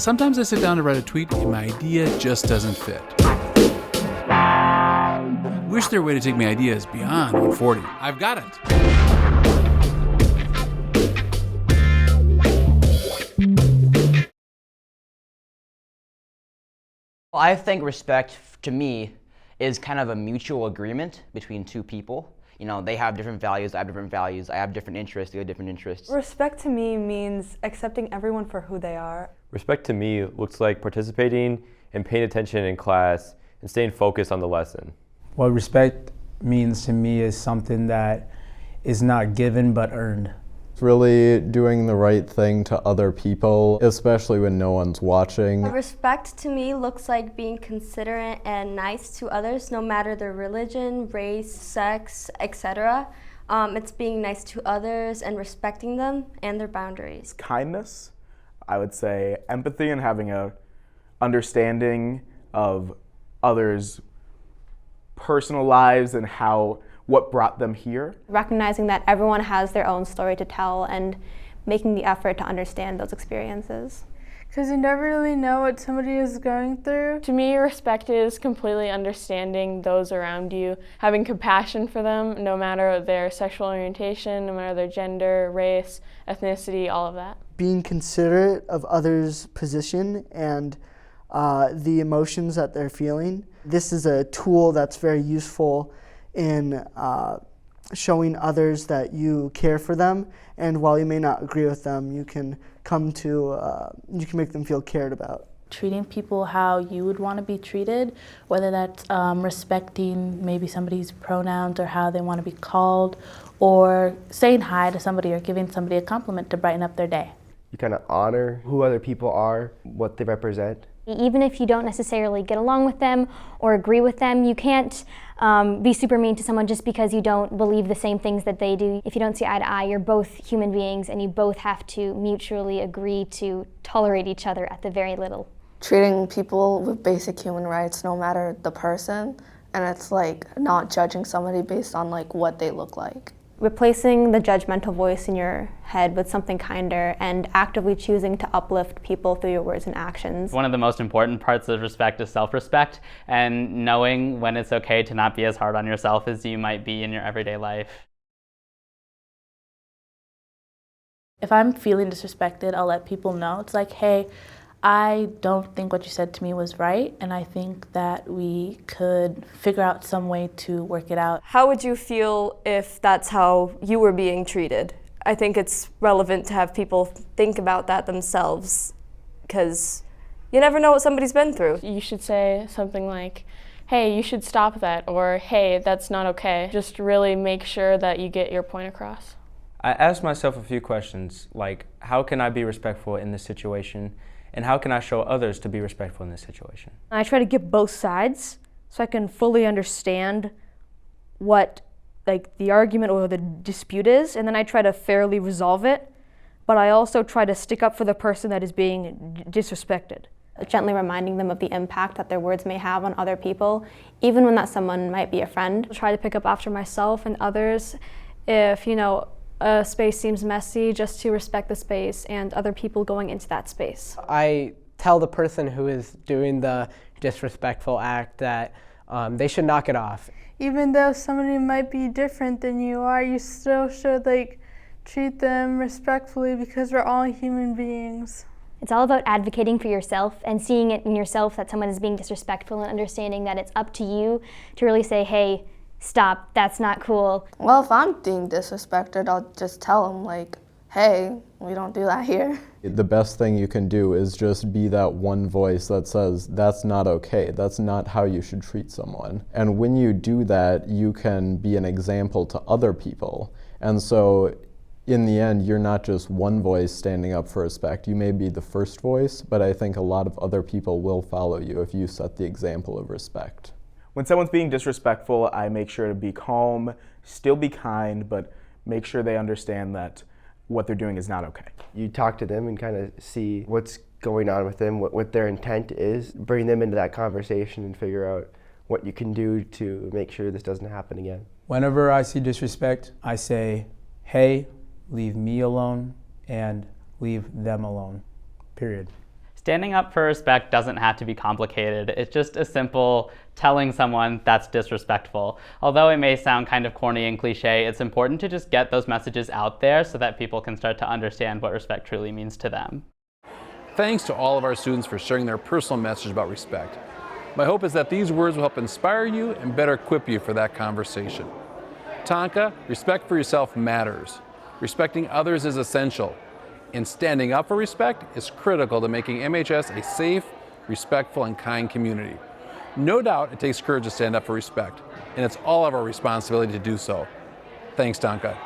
Sometimes I sit down to write a tweet and my idea just doesn't fit. Wish there were a way to take my ideas beyond 140. I've got it. Well, I think respect, to me, is kind of a mutual agreement between two people. You know, they have different values, I have different values, I have different interests, they have different interests. Respect to me means accepting everyone for who they are. Respect to me looks like participating and paying attention in class and staying focused on the lesson. What respect means to me is something that is not given but earned. Really doing the right thing to other people, especially when no one's watching. Respect to me looks like being considerate and nice to others, no matter their religion, race, sex, etc. It's being nice to others and respecting them and their boundaries. Kindness, I would say empathy and having a understanding of others' personal lives and what brought them here. Recognizing that everyone has their own story to tell and making the effort to understand those experiences. Because you never really know what somebody is going through. To me, respect is completely understanding those around you, having compassion for them, no matter their sexual orientation, no matter their gender, race, ethnicity, all of that. Being considerate of others' position and the emotions that they're feeling. This is a tool that's very useful in showing others that you care for them, and while you may not agree with them, you can make them feel cared about. Treating people how you would want to be treated, whether that's respecting maybe somebody's pronouns or how they want to be called, or saying hi to somebody or giving somebody a compliment to brighten up their day. You kind of honor who other people are, what they represent. Even if you don't necessarily get along with them or agree with them, you can't be super mean to someone just because you don't believe the same things that they do. If you don't see eye to eye, you're both human beings and you both have to mutually agree to tolerate each other at the very little. Treating people with basic human rights no matter the person, and it's like not judging somebody based on like what they look like. Replacing the judgmental voice in your head with something kinder and actively choosing to uplift people through your words and actions. One of the most important parts of respect is self-respect, and knowing when it's okay to not be as hard on yourself as you might be in your everyday life. If I'm feeling disrespected, I'll let people know. It's like, hey, I don't think what you said to me was right, and I think that we could figure out some way to work it out. How would you feel if that's how you were being treated? I think it's relevant to have people think about that themselves, because you never know what somebody's been through. You should say something like, hey, you should stop that, or hey, that's not okay. Just really make sure that you get your point across. I asked myself a few questions, like how can I be respectful in this situation? And how can I show others to be respectful in this situation? I try to get both sides so I can fully understand what the argument or the dispute is, and then I try to fairly resolve it, but I also try to stick up for the person that is being disrespected. Gently reminding them of the impact that their words may have on other people, even when that someone might be a friend. I try to pick up after myself and others if, a space seems messy, just to respect the space and other people going into that space. I tell the person who is doing the disrespectful act that they should knock it off. Even though somebody might be different than you are, you still should treat them respectfully because we're all human beings. It's all about advocating for yourself and seeing it in yourself that someone is being disrespectful and understanding that it's up to you to really say, hey, stop, that's not cool. Well, if I'm being disrespected, I'll just tell them hey, we don't do that here. The best thing you can do is just be that one voice that says, that's not okay, that's not how you should treat someone. And when you do that, you can be an example to other people. And so in the end, you're not just one voice standing up for respect. You may be the first voice, but I think a lot of other people will follow you if you set the example of respect. When someone's being disrespectful, I make sure to be calm, still be kind, but make sure they understand that what they're doing is not okay. You talk to them and kind of see what's going on with them, what their intent is, bring them into that conversation and figure out what you can do to make sure this doesn't happen again. Whenever I see disrespect, I say, hey, leave me alone and leave them alone, period. Standing up for respect doesn't have to be complicated. It's just a simple telling someone that's disrespectful. Although it may sound kind of corny and cliche, it's important to just get those messages out there so that people can start to understand what respect truly means to them. Thanks to all of our students for sharing their personal message about respect. My hope is that these words will help inspire you and better equip you for that conversation. Tonka, respect for yourself matters. Respecting others is essential. And standing up for respect is critical to making MHS a safe, respectful, and kind community. No doubt it takes courage to stand up for respect, and it's all of our responsibility to do so. Thanks, Tonka.